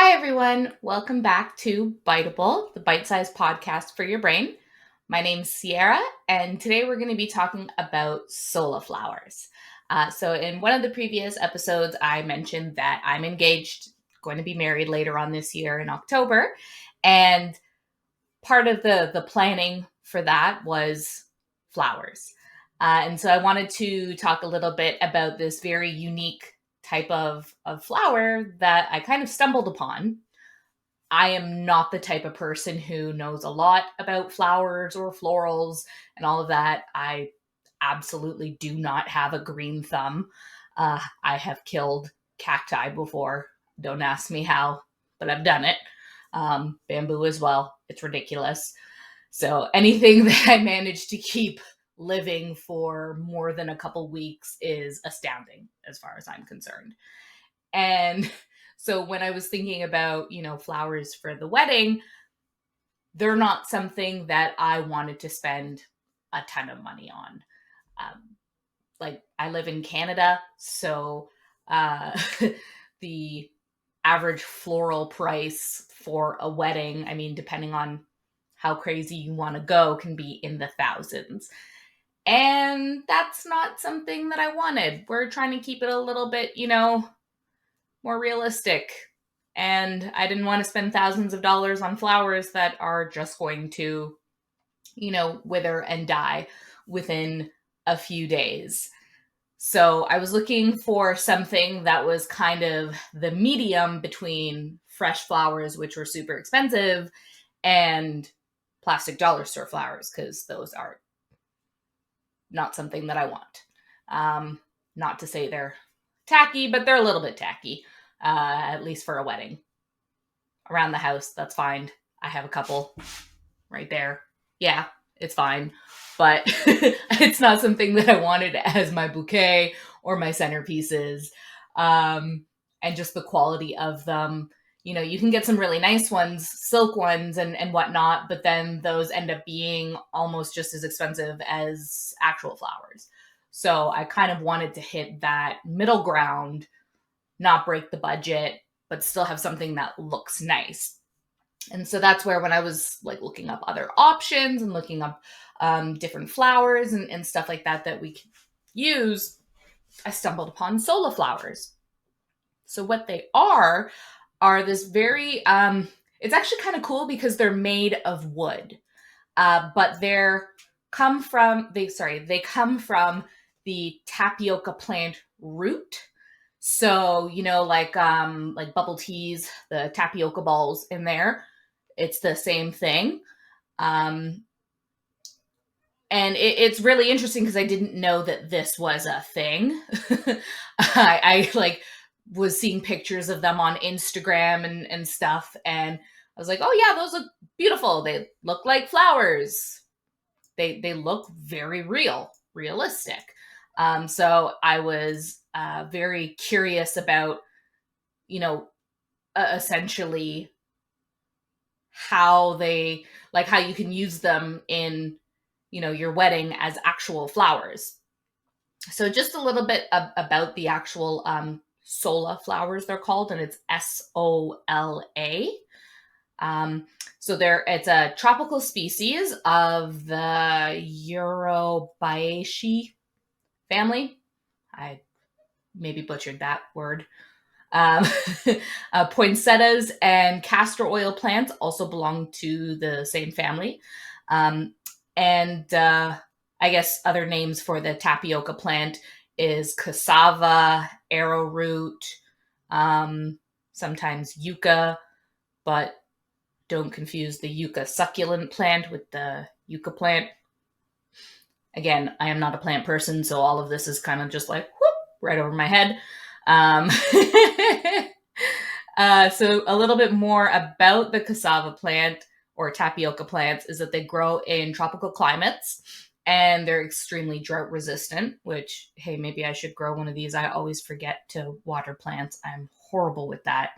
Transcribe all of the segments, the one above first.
Hi, everyone. Welcome back to Biteable, the bite-sized podcast for your brain. My name's Sierra, and today we're going to be talking about Sola Flowers. So in one of the previous episodes, I mentioned that I'm engaged, going to be married later on this year in October, and part of the planning for that was flowers. And so I wanted to talk a little bit about this very unique type of flower that I kind of stumbled upon. I am not the type of person who knows a lot about flowers or florals and all of that. I absolutely do not have a green thumb. I have killed cacti before. Don't ask me how, but I've done it. Bamboo as well. It's ridiculous. So anything that I manage to keep living for more than a couple weeks is astounding as far as I'm concerned. And so when I was thinking about, flowers for the wedding, they're not something that I wanted to spend a ton of money on. Like I live in Canada, so the average floral price for a wedding, I mean, depending on how crazy you want to go, can be in the thousands. And that's not something that I wanted. We're trying to keep it a little bit, more realistic. And I didn't want to spend thousands of dollars on flowers that are just going to, wither and die within a few days. So I was looking for something that was kind of the medium between fresh flowers, which were super expensive, and plastic dollar store flowers, because those are not something that I want. Not to say they're tacky, but they're a little bit tacky, at least for a wedding. Around the house, that's fine. I have a couple right there. Yeah, it's fine. But it's not something that I wanted as my bouquet or my centerpieces. And just the quality of them. You can get some really nice ones, silk ones and whatnot, but then those end up being almost just as expensive as actual flowers. So I kind of wanted to hit that middle ground, not break the budget, but still have something that looks nice. And so that's where, when I was like looking up other options and looking up different flowers and stuff like that we could use, I stumbled upon Sola Flowers. So what they are this very, it's actually kind of cool because they're made of wood, but they come from the tapioca plant root. So, like bubble teas, the tapioca balls in there, it's the same thing. Um, and it's really interesting because I didn't know that this was a thing. I like was seeing pictures of them on Instagram and stuff, and I was like, oh yeah, those look beautiful. They look like flowers. They look very realistic. So I was very curious about, essentially how how you can use them in, your wedding as actual flowers. So just a little bit about the actual Sola flowers, they're called, and it's Sola. It's a tropical species of the Eurobiaceae family. I maybe butchered that word. Um, poinsettias and castor oil plants also belong to the same family. And I guess other names for the tapioca plant is cassava, arrowroot, sometimes yucca, but don't confuse the yucca succulent plant with the yucca plant. Again, I am not a plant person, so all of this is kind of just like whoop, right over my head. So a little bit more about the cassava plant or tapioca plants is that they grow in tropical climates and they're extremely drought resistant, which, hey, maybe I should grow one of these. I always forget to water plants. I'm horrible with that.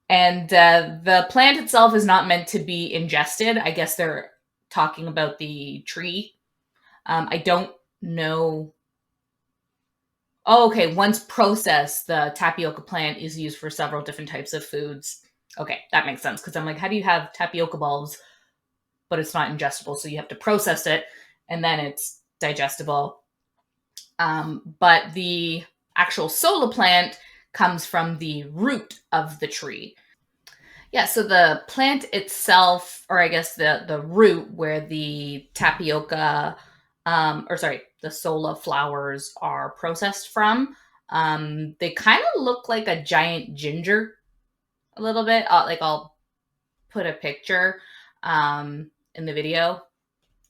And the plant itself is not meant to be ingested. I guess they're talking about the tree. I don't know Oh, okay. Once processed, the tapioca plant is used for several different types of foods. Okay, that makes sense because I'm like, how do you have tapioca balls, but it's not ingestible? So you have to process it and then it's digestible. But the actual sola plant comes from the root of the tree. Yeah, so the plant itself, or I guess the root where the tapioca, or sorry, the sola flowers are processed from, they kind of look like a giant ginger a little bit. Like I'll put a picture in the video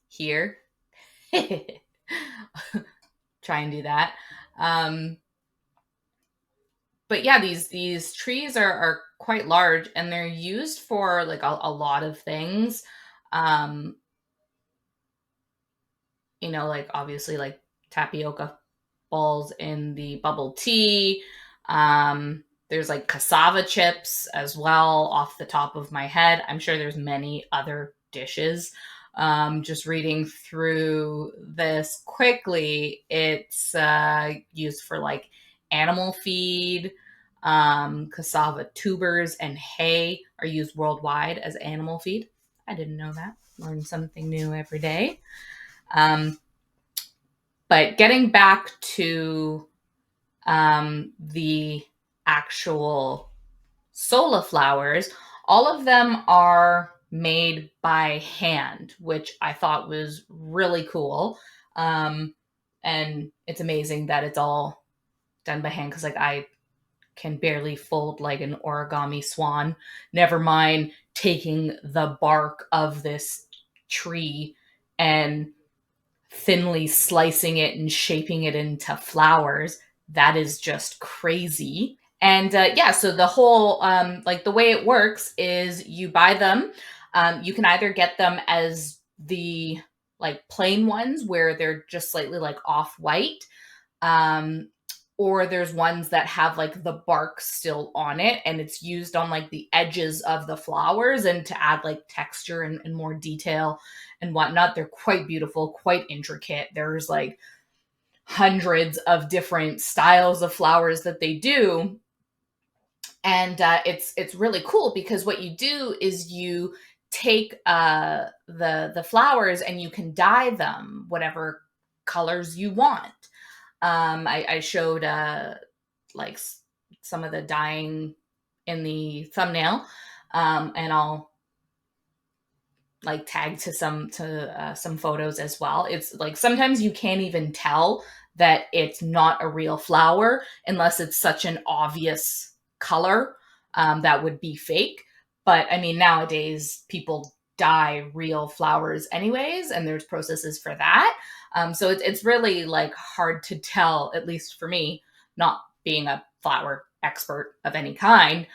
here. Try and do that. Um, but yeah, these trees are quite large and they're used for like a lot of things. Um, like obviously like tapioca balls in the bubble tea. There's like cassava chips as well off the top of my head. I'm sure there's many other dishes. Just reading through this quickly, it's used for like animal feed. Cassava tubers and hay are used worldwide as animal feed. I didn't know that. Learn something new every day. Um, but getting back to the actual Sola flowers, all of them are made by hand, which I thought was really cool. Um, and it's amazing that it's all done by hand because, like, I can barely fold like an origami swan. Never mind taking the bark of this tree and thinly slicing it and shaping it into flowers. That is just crazy. And yeah, so the whole, like the way it works is you buy them. You can either get them as the like plain ones where they're just slightly like off white, um, or there's ones that have like the bark still on it and it's used on like the edges of the flowers and to add like texture and more detail and whatnot. They're quite beautiful, quite intricate. There's like hundreds of different styles of flowers that they do, and it's really cool because what you do is you take the flowers and you can dye them whatever colors you want. I showed like some of the dyeing in the thumbnail, and I'll like tag to some photos as well. It's like sometimes you can't even tell that it's not a real flower unless it's such an obvious color, that would be fake. But I mean, nowadays people dye real flowers anyways, and there's processes for that. So it's really like hard to tell, at least for me, not being a flower expert of any kind.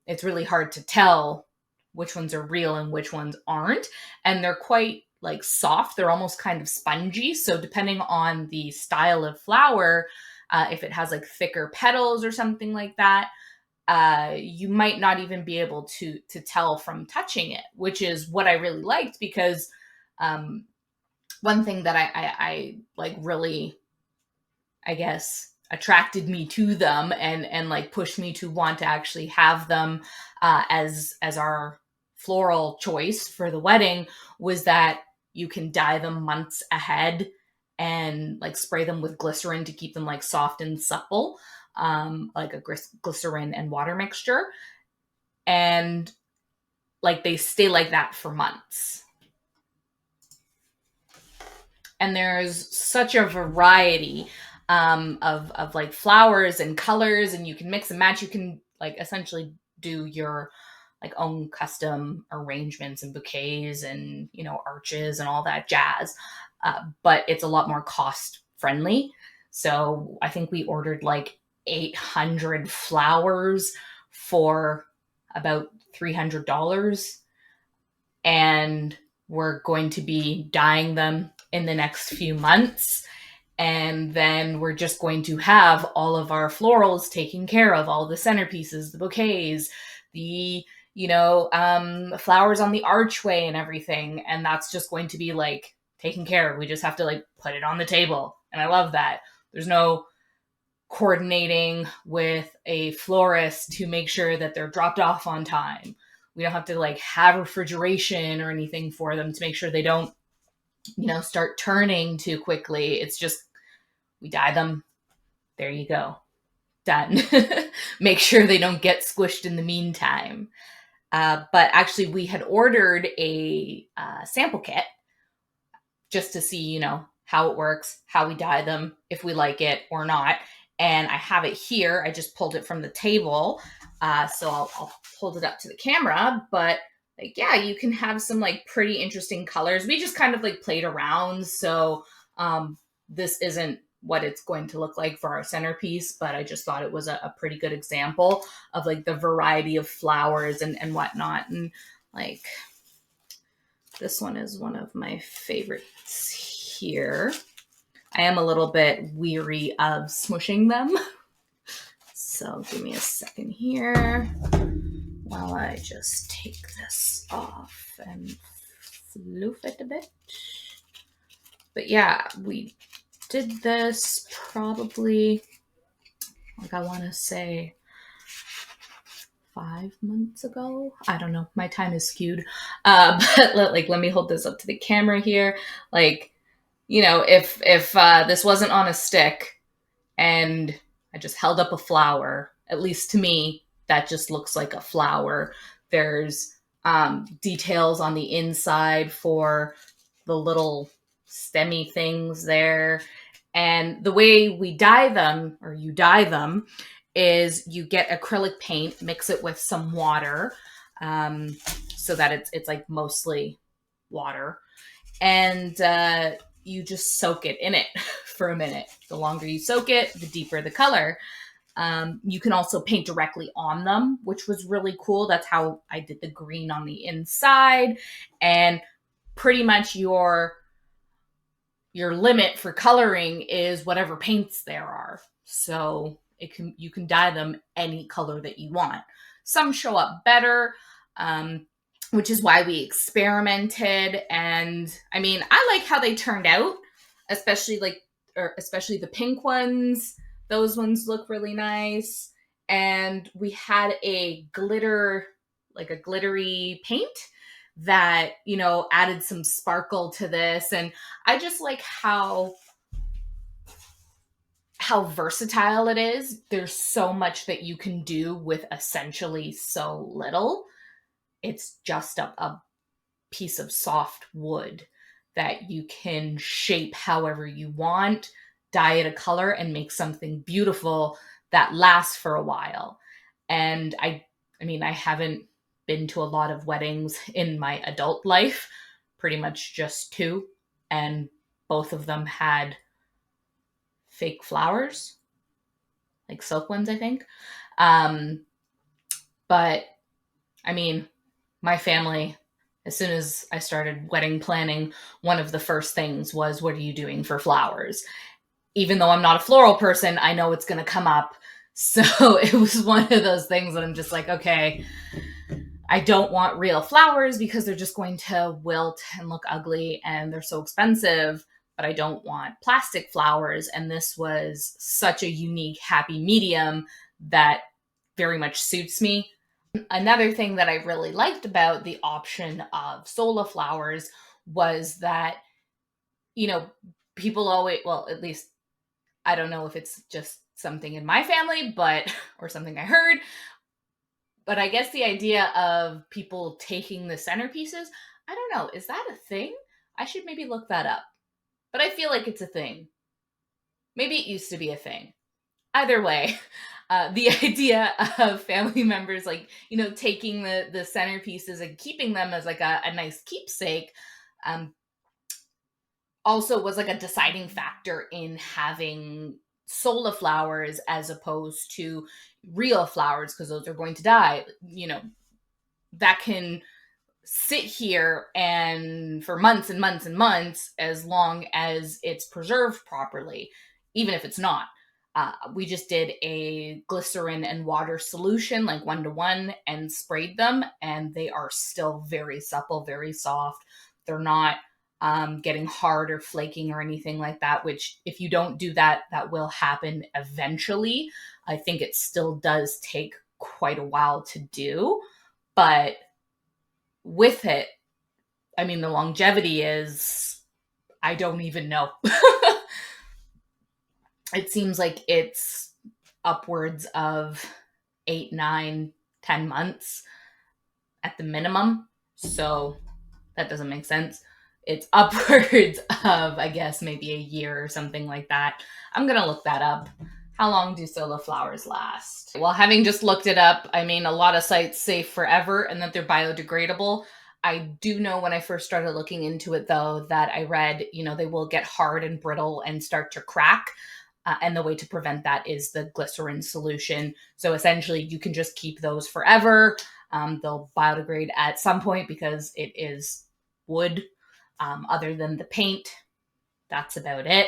It's really hard to tell which ones are real and which ones aren't. And they're quite like soft. They're almost kind of spongy. So depending on the style of flower, if it has like thicker petals or something like that, you might not even be able to tell from touching it, which is what I really liked because um, one thing that I like really, I guess, attracted me to them and like pushed me to want to actually have them as our floral choice for the wedding was that you can dye them months ahead and like spray them with glycerin to keep them like soft and supple, like a glycerin and water mixture, and like they stay like that for months. And there's such a variety of like flowers and colors, and you can mix and match. You can like essentially do your like own custom arrangements and bouquets and arches and all that jazz. But it's a lot more cost friendly. So I think we ordered like 800 flowers for about $300, and we're going to be dyeing them in the next few months. And then we're just going to have all of our florals taken care of, all the centerpieces, the bouquets, the, flowers on the archway and everything. And that's just going to be like taken care of. We just have to like put it on the table. And I love that. There's no coordinating with a florist to make sure that they're dropped off on time. We don't have to like have refrigeration or anything for them to make sure they don't, start turning too quickly. It's just we dye them. There you go. Done. Make sure they don't get squished in the meantime. But actually, we had ordered a sample kit just to see, how it works, how we dye them, if we like it or not. And I have it here. I just pulled it from the table. So I'll hold it up to the camera. But like, yeah, you can have some like pretty interesting colors. We just kind of like played around. So this isn't what it's going to look like for our centerpiece, but I just thought it was a pretty good example of like the variety of flowers and whatnot. And like, this one is one of my favorites here. I am a little bit weary of smushing them. So give me a second here while I just take this off and floof it a bit. But yeah, we did this probably, like I want to say 5 months ago. I don't know. My time is skewed. But let me hold this up to the camera here. Like, if this wasn't on a stick and I just held up a flower, at least to me, that just looks like a flower. There's details on the inside for the little stemmy things there. And the way we dye them, or you dye them, is you get acrylic paint, mix it with some water, so that it's like mostly water, and you just soak it in it for a minute. The longer you soak it, the deeper the color. You can also paint directly on them, which was really cool. That's how I did the green on the inside. And pretty much your limit for coloring is whatever paints there are. So you can dye them any color that you want. Some show up better, which is why we experimented. And I mean, I like how they turned out, especially the pink ones. Those ones look really nice. And we had a glittery paint that, added some sparkle to this. And I just like how versatile it is. There's so much that you can do with essentially so little. It's just a piece of soft wood that you can shape however you want, dye it a color, and make something beautiful that lasts for a while. And I mean, I haven't been to a lot of weddings in my adult life, pretty much just 2, and both of them had fake flowers, like silk ones, I think. But I mean, my family, as soon as I started wedding planning, one of the first things was, what are you doing for flowers? Even though I'm not a floral person, I know it's going to come up. So it was one of those things that I'm just like, okay, I don't want real flowers because they're just going to wilt and look ugly and they're so expensive, but I don't want plastic flowers. And this was such a unique, happy medium that very much suits me. Another thing that I really liked about the option of Sola Flowers was that, people always, well, at least I don't know if it's just something in my family, or something I heard, but I guess the idea of people taking the centerpieces, I don't know, is that a thing? I should maybe look that up. But I feel like it's a thing. Maybe it used to be a thing. Either way, the idea of family members, like, taking the centerpieces and keeping them as like a nice keepsake, also was like a deciding factor in having Sola flowers as opposed to real flowers, because those are going to die. That can sit here and for months and months and months, as long as it's preserved properly, even if it's not. We just did a glycerin and water solution, like 1-to-1, and sprayed them, and they are still very supple, very soft. They're not getting hard or flaking or anything like that, which if you don't do that, that will happen eventually. I think it still does take quite a while to do, but with it, I mean, the longevity is, I don't even know. It seems like it's upwards of 8, 9, 10 months at the minimum. So that doesn't make sense. It's upwards of, I guess, maybe a year or something like that. I'm going to look that up. How long do Sola Flowers last? Well, having just looked it up, I mean, a lot of sites say forever and that they're biodegradable. I do know when I first started looking into it, though, that I read, they will get hard and brittle and start to crack. And the way to prevent that is the glycerin solution. So essentially, you can just keep those forever. They'll biodegrade at some point because it is wood. Other than the paint, that's about it.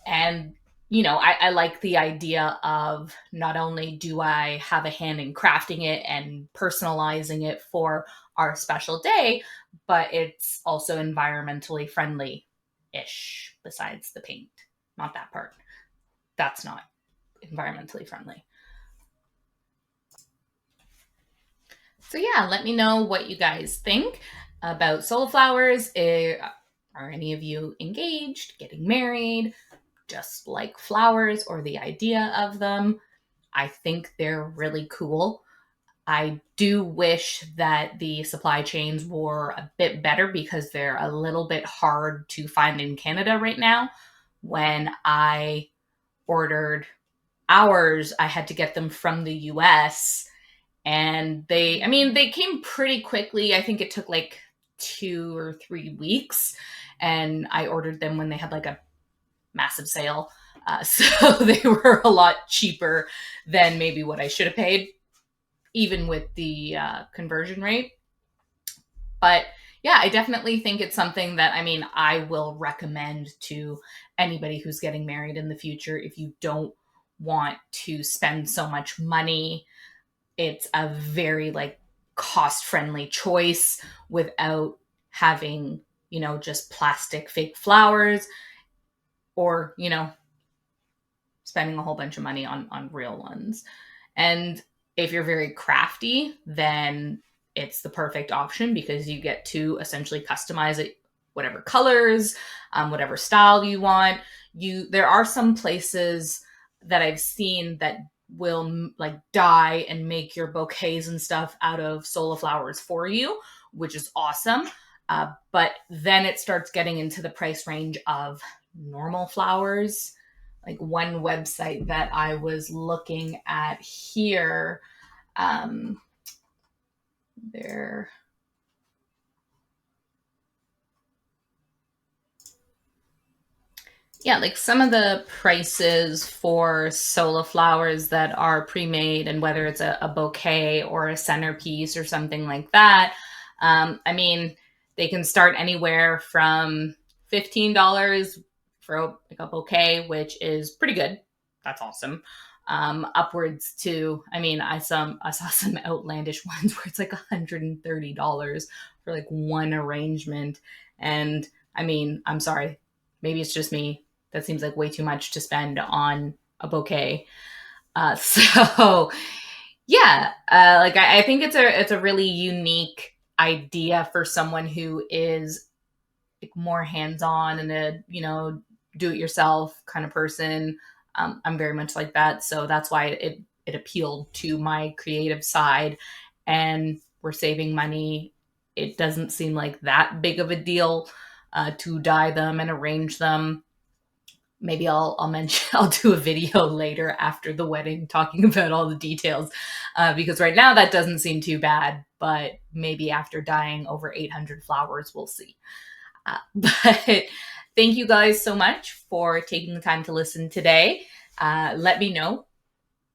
And I like the idea of not only do I have a hand in crafting it and personalizing it for our special day, but it's also environmentally friendly-ish, besides the paint. Not that part. That's not environmentally friendly. So yeah, let me know what you guys think about Sola Flowers. Are any of you engaged, getting married, just like flowers or the idea of them? I think they're really cool. I do wish that the supply chains were a bit better because they're a little bit hard to find in Canada right now. When I ordered ours, I had to get them from the US, and they came pretty quickly. I think it took like 2 or 3 weeks, and I ordered them when they had like a massive sale. So they were a lot cheaper than maybe what I should have paid, even with the conversion rate. But yeah, I definitely think it's something that, I will recommend to anybody who's getting married in the future. If you don't want to spend so much money, it's a very cost friendly choice without having, just plastic fake flowers, or, spending a whole bunch of money on real ones. And if you're very crafty, then it's the perfect option because you get to essentially customize it whatever colors, whatever style you want. There are some places that I've seen that will dye and make your bouquets and stuff out of Sola Flowers for you, which is awesome. But then it starts getting into the price range of normal flowers. Like one website that I was looking at here, there. Yeah, like some of the prices for Sola Flowers that are pre-made, and whether it's a bouquet or a centerpiece or something like that, they can start anywhere from $15 for like a bouquet, which is pretty good. That's awesome. Upwards to, I saw some outlandish ones where it's like $130 for like one arrangement. And I'm sorry, maybe it's just me. That seems like way too much to spend on a bouquet. So yeah, I think it's a really unique idea for someone who is like more hands-on and a do-it-yourself kind of person. I'm very much like that, so that's why it appealed to my creative side. And we're saving money. It doesn't seem like that big of a deal to dye them and arrange them. Maybe I'll mention, I'll do a video later after the wedding talking about all the details, because right now that doesn't seem too bad, but maybe after dyeing over 800 flowers, we'll see. But thank you guys so much for taking the time to listen today. Let me know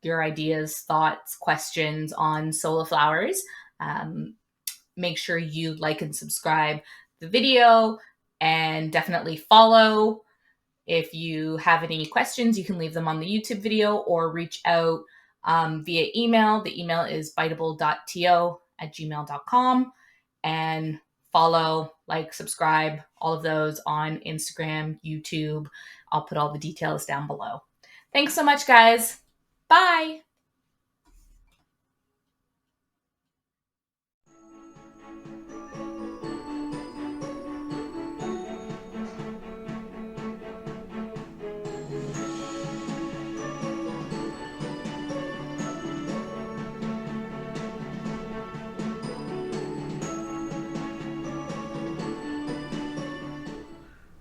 your ideas, thoughts, questions on Sola Flowers. Make sure you like and subscribe the video, and definitely follow. If you have any questions, you can leave them on the YouTube video or reach out via email. The email is biteable.to@gmail.com. And follow, like, subscribe, all of those on Instagram, YouTube. I'll put all the details down below. Thanks so much, guys. Bye.